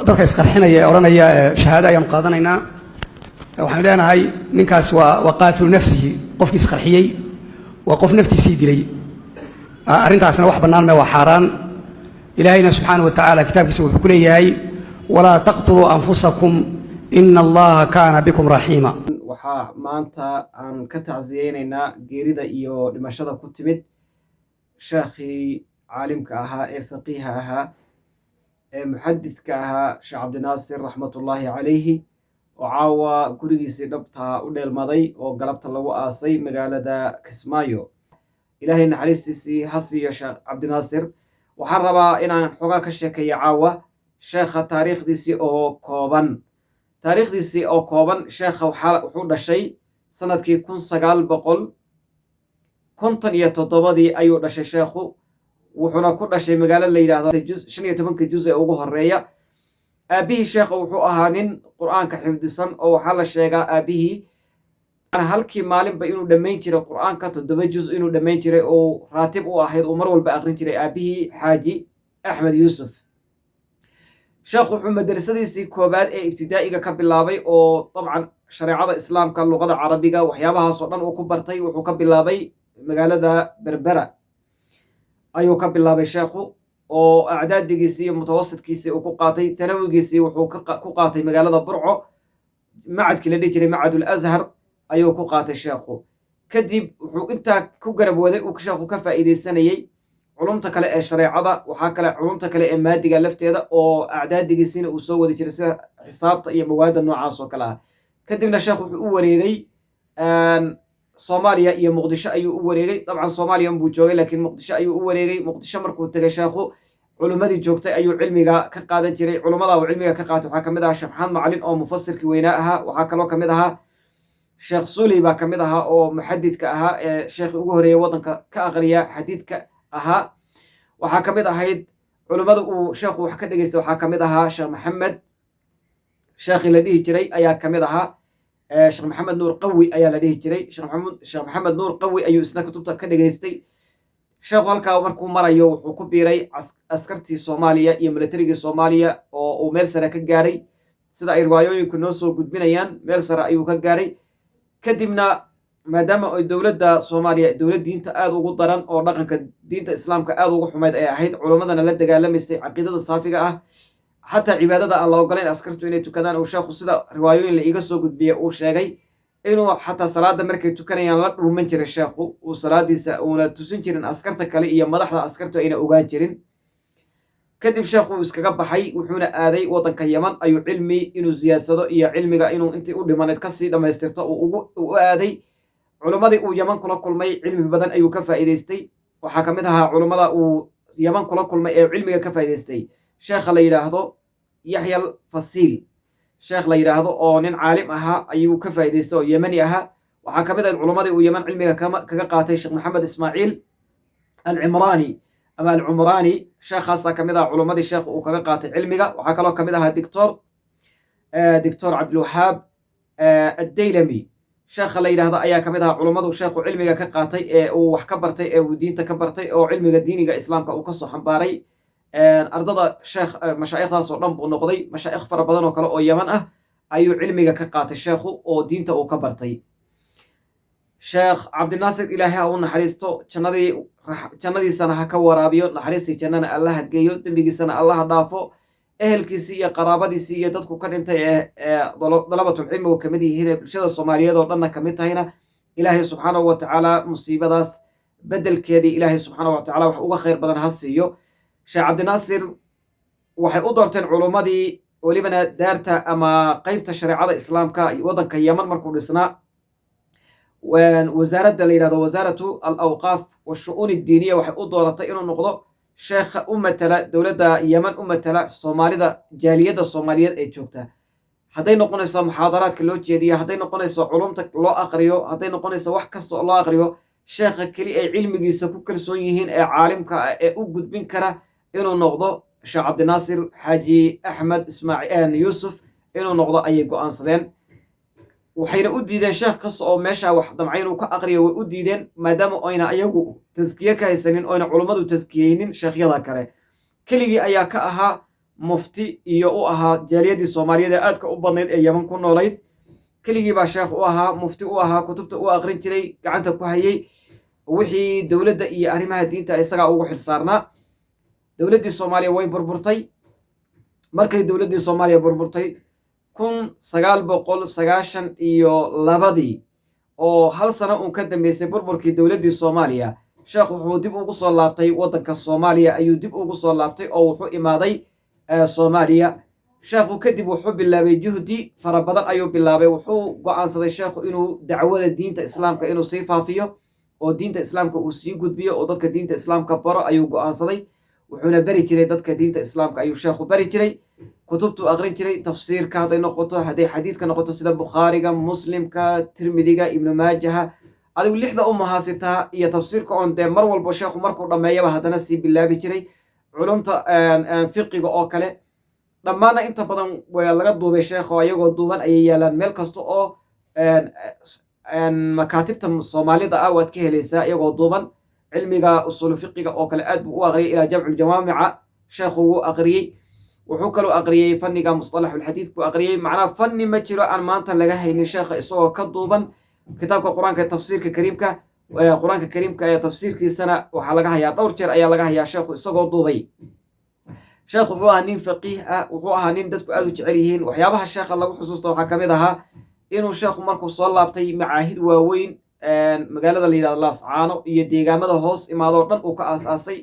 dadka isqarxinaya ee odhanaya shahaado ayaan qaadanaynaa waxaan leenahay ninkaas waa qaatilu nafsihi qofkii isqarxiyey waa qof naftiisii dilay arrintaasna wax bannaan mee waa xaaraan ilaahayna subxaanahu wa tacaala kitaabkiisa wuxuu ku leeyahay walaa taqtuluu anfusakum ina allaha kaana bikum raxiima waxaa maanta aan ka tacsiyeynaynaa geerida iyo dhimashada ku timid sheekhii caalimka ahaa ee faqiiha ahaa ee muxadidka ahaa sheekh cabdinaasir raxmatullaahi calayhi oo caawa gurigiisii dhabtaa u dheelmaday oo galabta lagu aasay magaalada kismaayo. ilaahay naxariistiisii ha siiyo sheekh cabdinaasir. waxaan rabaa inaan xogaa ka sheekeeyo caawa sheekha taariikhdiisii oo kooban sheekha wuxuu dhashay sanadkii 1957 ayuu dhashay sheekhu, wuxuuna ku dhashay magaalo la yidhaahdo 15 juz ee ugu horeeya. aabihii sheekha wuxuu ahaa nin qur'aanka xifdisan oo waxaa la sheegaa aabihii halkii maalinba inuu dhammayn jiray qur'aanka 7 juz inuu dhammayn jiray oo raatib u ahayd oo mar walba aqrin jiray aabihii xaaji axmed yuusuf. sheekhu wuxuu madrasadiisii koobaad ee ibtidaa'iga ka bilaabay oo dabcan shareecada islaamka luqada carabiga waxyaabahaasoo dhan uu ku bartay. wuxuu ka bilaabay magaalada berbera ayuu ka bilaabay sheekhu oo acdaadigiisii iyo mutawasidkiisii uu ku qaatay. tanawigiisii wuxuu ku qaatay magaalada burco, macadkii la dhihi jiray macadul azhar ayuu ku qaatay sheekhu. kadib wuxuu intaa ku garab waday uu sheekhu ka faa'iidaysanayey culumta kale ee shareecada, waxaa kale culumta kale ee maadiga lafteeda oo acdaadigiisiina uu soo wadi jiray sida xisaabta iyo mawaada noocaas oo kale ah. kadibna sheekhu wuxuu u wareegay soomaaliya iyo muqdisho ayuu u wareegay. dabcan soomaaliya unbuu joogay laakiin muqdisho ayuu u wareegay. muqdisho markuu tegay sheekhu culummadii joogtay ayuu cilmiga ka qaadan jiray. culummada uu cilmiga ka qaatay waxaa ka mid ahaa sheekh maxamed macalin oo mufasirkii weynaa ahaa. waxaa kaloo ka mid ahaa sheekh suley baa ka mid ahaa oo muxadidka ahaa ee sheekhii ugu horeeyay waddanka ka aqriya xadiidka ahaa. waxaa ka mid ahayd culummada uu sheekhu wax ka dhegaystay waxaa ka mid ahaa sheekh maxamed sheekhii la dhihi jiray ayaa ka mid ahaa sheekh maxamed nuur qawi ayaa la dhihi jiray. sheekh maxamed nuur qawi ayuu isna kutubta ka dhegaystay. sheekhu halkaa markuu marayo wuxuu ku biiray askartii soomaaliya iyo militarigii soomaaliya oo uu meel sare ka gaadhay sida ay riwaayooyinku noo soo gudbinayaan. meel sare ayuu ka gaadhay. kadibna maadaama ay dowladda soomaaliya dowlad diinta aad ugu daran oo dhaqanka diinta islaamka aad ugu xumayd ay ahayd, culammadana la dagaalamaysay caqiidada saafiga ah, xataa cibaadada aan la ogolayn askartu inay tukadaan, uu sheekhu sida riwaayooyin la iiga soo gudbiyey uu sheegay inuu xataa salaada markay tukanayaan la dhuuman jiray sheekhu, uu salaadiisa uuna tusin jirin askarta kale iyo madaxda askartu ayna ogaan jirin. kadib sheekhu uu iskaga baxay wuxuuna aaday waddanka yaman ayuu cilmi inuu ziyaadsado iyo cilmiga inuu intii u dhimaneed kasii dhammaystirto u aaday. culummadii uu yaman kula kulmay cilmi badan ayuu ka faa'iidaystay. waxaa ka mid ahaa culummada uu yaman kula kulmay ee cilmiga ka faa'iidaystay sheekha la yidhaahdo yaxyal fasiil, sheekh la yidhaahdo oo nin caalim ahaa ayuu ka faa'iidaystay oo yemani ahaa. waxaa ka mid ahayd culummadii uu yaman cilmiga kaga qaatay sheekh maxamed ismaaciil alcimraani ama alcumraani, sheekhaasaa ka mid ah culummadii sheekh uu kaga qaatay cilmiga. waxaa kaloo ka mid ahaa doctor cabdilwahaab addaylami, sheekha la yidhaahdo ayaa ka mid ahaa culummadu sheekhu cilmiga ka qaatay ee uu wax ka bartay ee uu diinta ka bartay oo cilmiga diiniga islaamka uu kasoo xambaaray. ardada mashaa'ikhdaas oo dhan buu noqday. mashaa'ikh fara badan oo kale oo yaman ah ayuu cilmiga ka qaatay sheekhu oo diinta uu ka bartay. sheekh cabdinaasir ilaahay ha u naxariisto, jannadiisana ha ka waraabiyo, naxariistii jannana allaha geeyo, dembigiisana allaha dhaafo, ehelkiisii iyo qaraabadiisii iyo dadku ka dhintay ee dalabatul cilmigu kamid yihiin ee bulshada soomaaliyeed oo dhanna kamid tahayna ilaahay subxaanahu wa tacaala musiibadaas bedelkeedii ilaahay subxaanahu wa tacaala wax uga khayr badan ha siiyo. sheekh cabdinaasir waxay u doorteen culummadii welibana daarta ama qeybta shareecada islaamka waddanka yaman markuu dhisnaa wasaaradda la yidhahdo wasaaratu alawqaaf washu'uun iddiiniya waxay u dooratay inuu noqdo sheekha u matala dowladda yaman u matala soomaalida jaaliyadda soomaaliyeed ee joogta. hadday noqonayso muxaadaraadka loo jeediyo, hadday noqonayso culumta loo aqriyo, hadday noqonayso wax kasta oo loo aqriyo, sheekha keli ay cilmigiisa ku kalsoon yihiin ee caalimka ah ee u gudbin kara inuu noqdo sheekh cabdinaasir xaaji axmed ismaaciil yuusuf inuu noqdo ayay go'aansadeen. waxayna u diideen sheekh kasta oo meesha wax damcay inuu ka aqriyo way u diideen maadaama oyna ayagu taskiye ka haysanin oyna culummadu taskiyeynin sheekhyada kale. keligii ayaa ka ahaa mufti iyo u ahaa jaaliyadii soomaaliyeed ee aadka u badnayd ee yeman ku noolayd keligii baa sheekh u ahaa mufti u ahaa kutubta u aqrin jiray gacanta ku hayay wixii dowladda iyo arrimaha diinta isagaa ugu xilsaarnaa dowladdii soomaaliya way burburtay markay dowladdii soomaaliya burburtay 1992 oo hal sano uun ka dambeysay burburkii dowladdii soomaaliya sheekh wuxuu dib ugu soo laabtay waddanka soomaaliya ayuu dib ugu soo laabtay oo wuxuu imaaday soomaaliya sheekhu kadib wuxuu bilaabay juhdi fara badan ayuu bilaabay wuxuu go'aansaday sheekhu inuu dacwada diinta islaamka inuu sii faafiyo oo diinta islaamka uu sii gudbiyo oo dadka diinta islaamka baro ayuu go'aansaday wuxuuna bari jiray dadka diinta islaamka ayuu sheekhu bari jiray kutubtuu aqrin jiray tafsiirka hadday noqoto hadday xadiidka noqoto sida bukhaariga muslimka tirmidiga ibnu maajaha adigu 6 umahaasitaa iyo tafsiirka oon dee mar walba sheekhu markuu dhammeeyaba haddana sii bilaabi jiray culumta fiqiga oo kale dhammaanna inta badan waa laga duubay sheekho ayagoo duuban ayay yaalaan meel kasta oo makaatibta soomaalida ah waad ka helaysaa iyagoo duuban cilmiga usuulu fiqiga oo kale aad buu u aqriyay ilaa jamculjawaamica sheekhu wuu aqriyey wuxuu kaloo aqriyey fanniga mustalaxulxadiid buu aqriyey macnaha fanni ma jiro aan maanta laga haynin sheekha isagoo ka duuban kitaabka qur-aanka ee tafsiirka kariimka qur-aanka kariimka ee tafsiirkiisana waxaa laga hayaa dhowr jeer ayaa laga hayaa sheekhu isagoo duubay sheekhu wuxuu ahaa nin faqiih ah wuxuu ahaa nin dadku aad u jecel yihiin waxyaabaha sheekha lagu xusuusta waxaa ka mid ahaa inuu sheekhu markuu soo laabtay macaahid waaweyn magaalada la yidhahdo laascaano iyo deegaamada hoos imaadoo dhan uu ka aasaasay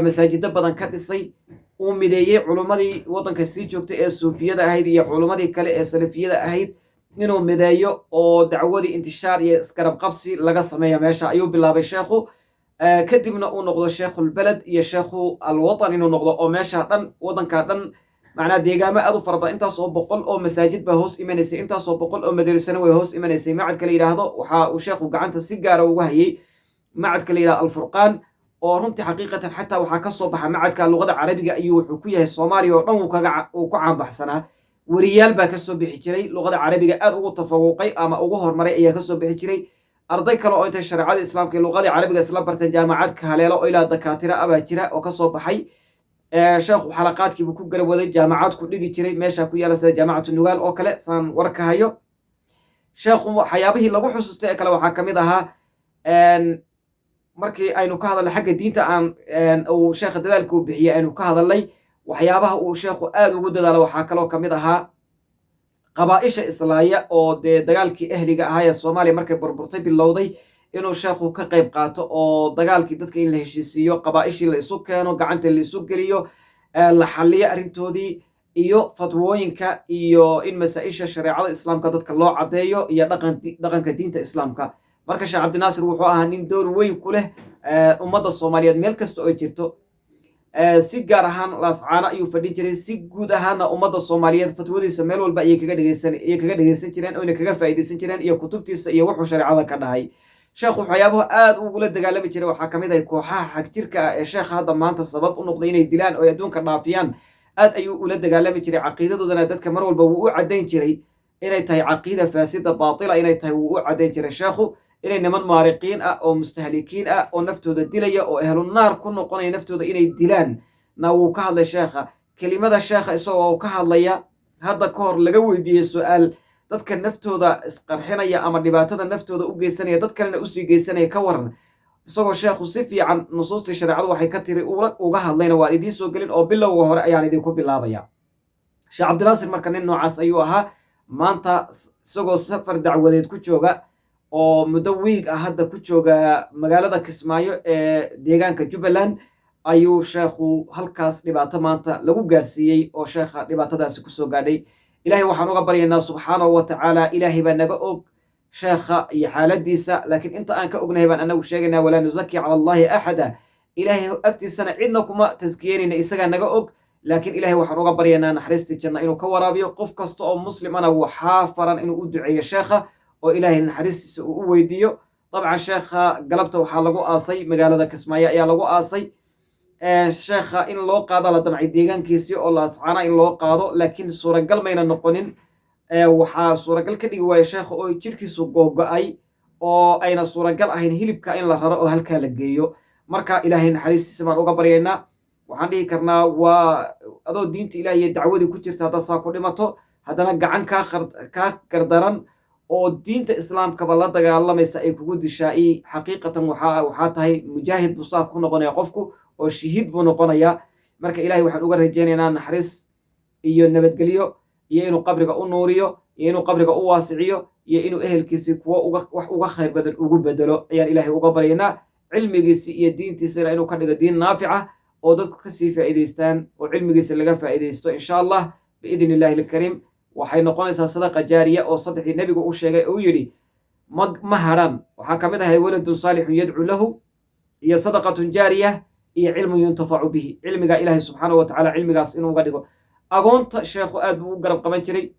masaajido badan ka dhisay uu mideeyey culummadii waddanka sii joogtay ee suufiyada ahayd iyo culummadii kale ee salafiyada ahayd inuu mideeyo oo dacwadii intishaar iyo iskarab qabsi laga sameeya meesha ayuu bilaabay sheekhu kadibna uu noqdo sheekhulbeled iyo sheekhu alwatan inuu noqdo oo meesha dhan waddanka dhan macnaa deegaamo aad u fara badan intaasoo 100 oo masaajid baa hoos imanaysay intaasoo 100 oo madrasana way hoos imanaysay macadka la yidhaahdo waxa uu sheekhu gacanta si gaara uga hayay macadka la yidhahdo alfurqaan oo runtii xaqiiqatan xataa waxaa ka soo baxa macadka luqada carabiga ayuu wuxuu ku yahay soomaaliya oo dhan uu ku caanbaxsanaa weriyaal baa ka soo bixi jiray luqada carabiga aad ugu tafawuqay ama ugu horumaray ayaa ka soo bixi jiray arday kale oo intay shareecada islaamka iyo luqadii carabiga isla bartay jaamacadka haleelo oo ilaa dakaatira abaa jira oo ka soo baxay sheekhu xalaqaadkiibuu ku garab waday jaamacad ku dhigi jiray meesha ku yaala sida jaamacatu nugaal oo kale saan warka hayo sheekhu waxyaabihii lagu xusuustay ee kale waxaa ka mid ahaa markii aynu ka hadalnay xagga diinta uu sheekha dadaalka uu bixiyey aynu ka hadalnay waxyaabaha uu sheekhu aad ugu dadaalo waxaa kaloo ka mid ahaa qabaa'isha islaaya oo dee dagaalkii ahliga ahaa ee soomaaliya markay burburtay bilowday inuu sheekhu ka qayb qaato oo dagaalkii dadka in la heshiisiiyo qabaa'ishii la isu keeno gacanta la isu geliyo la xalliyo arrintoodii iyo fatwooyinka iyo in masaa-isha shareecada islaamka dadka loo caddeeyo iyo dhaqanka diinta islaamka marka sheekh cabdinaasir wuxuu ahaa nin door weyn ku leh ummadda soomaaliyeed meel kasta oo jirto si gaar ahaan laascaano ayuu fadhin jiray si guud ahaana ummadda soomaaliyeed fatwadiisa meel walba ayay kaga dhegeysan jireen oyna kaga faa'iidaysan jireen iyo kutubtiisa iyo wuxuu shareecada ka dhahay sheekhu waxyaabaha aad ugula dagaalami jiray waxaa ka mid ah kooxaha xagjirka ah ee sheekha hadda maanta sabab u noqday inay dilaan oo adduunka dhaafiyaan aad ayuu ula dagaalami jiray caqiidadoodana dadka mar walba wuu u caddayn jiray inay tahay caqiida faasida baatila inay tahay wuu u caddayn jiray sheekhu inay niman maariqiin ah oo mustahlikiin ah oo naftooda dilaya oo ahlunaar ku noqonaya naftooda inay dilaan na wuu ka hadlay sheekha kelimada sheekha isagoo ka hadlaya hadda ka hor laga weydiiyey su-aal dadka naftooda isqarxinaya ama dhibaatada naftooda u geysanaya dad kalena usii geysanaya ka waran isagoo sheekhu si fiican nusuustii shareecadu waxay ka tiri uga hadlayna waan idiin soo gelin oo bilowga hore ayaan idinku bilaabaya sheekh cabdinaasir marka nin noocaas ayuu ahaa maanta isagoo safar dacwadeed ku jooga oo muddo wiig ah hadda ku jooga magaalada kismaayo ee deegaanka jubbaland ayuu sheekhu halkaas dhibaato maanta lagu gaarsiiyey oo sheekha dhibaatadaasi kusoo gaadhay ilaahay waxaan uga baryaynaa subxaanahu wa tacaala ilaahay baa naga og sheekha iyo xaaladiisa laakiin inta aan ka ognahay baan anagu sheegaynaa walaa nuzaki cala allahi axada ilaahay agtiisana cidna kuma taskiyeynayna isagaa naga og laakiin ilaahay waxaan uga baryaynaa naxariistii janna inuu ka waraabiyo qof kasta oo muslimana waxaa faran inuu u duceeyo sheekha oo ilaahay naxariistiisa uu u weydiiyo dabcan sheekha galabta waxaa lagu aasay magaalada kismaayo ayaa lagu aasay sheekha in loo qaado la damcay deegaankiisii oo laascaana in loo qaado laakiin suuragal mayna noqonin waxaa suuragal ka dhigi waaya sheekha oo jirkiisu googo-ay oo ayna suuragal ahayn hilibka in la raro oo halkaa la geeyo marka ilaahay naxariistiisa baan uga baryaynaa waxaan dhihi karnaa waa adoo diinta ilaah iyo dacwadii ku jirta haddaad saa ku dhimato haddana gacan kaa gardaran oo diinta islaamkaba la dagaalamaysa ay kugu dishaa xaqiiqatan waxaa tahay mujaahid buu saa ku noqonaya qofku oo shahiid buu noqonayaa marka ilahay waxaan uga rajaynaynaa naxariis iyo nabadgelyo iyo inuu qabriga u nuuriyo iyo inuu qabriga u waasiciyo iyo inuu ehelkiisii kuwo wax uga khayr badan ugu bedelo ayaan ilaahay uga baryaynaa cilmigiisii iyo diintiisana inuu ka dhigo diin naafica oo dadku kasii faa'iidaystaan oo cilmigiisa laga faa'iidaysto insha allah biidni illahi alkariim waxay noqonaysaa sadaqa jaariya oo saddexdii nebigu u sheegay uu yidhi ma hadhan waxaa ka mid ahay waladun saalixun yadcu lahu iyo sadaqatun jaariya iyo cilmun yuntafacu bihi cilmiga ilaahay subxaanahu watacaala cilmigaas inuu uga dhigo agoonta sheekhu aad buu u garab qaban jiray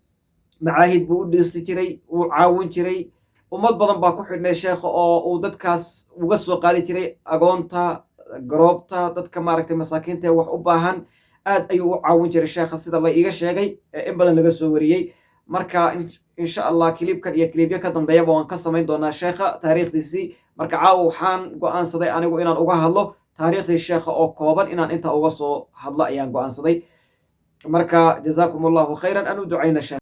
macaahid buu u dhisi jiray wuu caawin jiray ummad badan baa ku xidhnay sheekha oo uu dadkaas uga soo qaadi jiray agoonta garoobta dadka maaragtay masaakiinta ee wax u baahan aad ayuu u caawin jiray sheekha sida la iiga sheegay in badan laga soo wariyey marka insha allah kilibkan iyo kilibyo ka dambeeyaba waan ka samayn doonaa sheekha taariikhdiisii marka caawa waxaan go'aansaday anigu inaan uga hadlo taariikhdii sheekha oo kooban inaan inta uga soo hadlo ayaan go'aansaday marka jazaakum allahu khayran aan u ducayna sheekh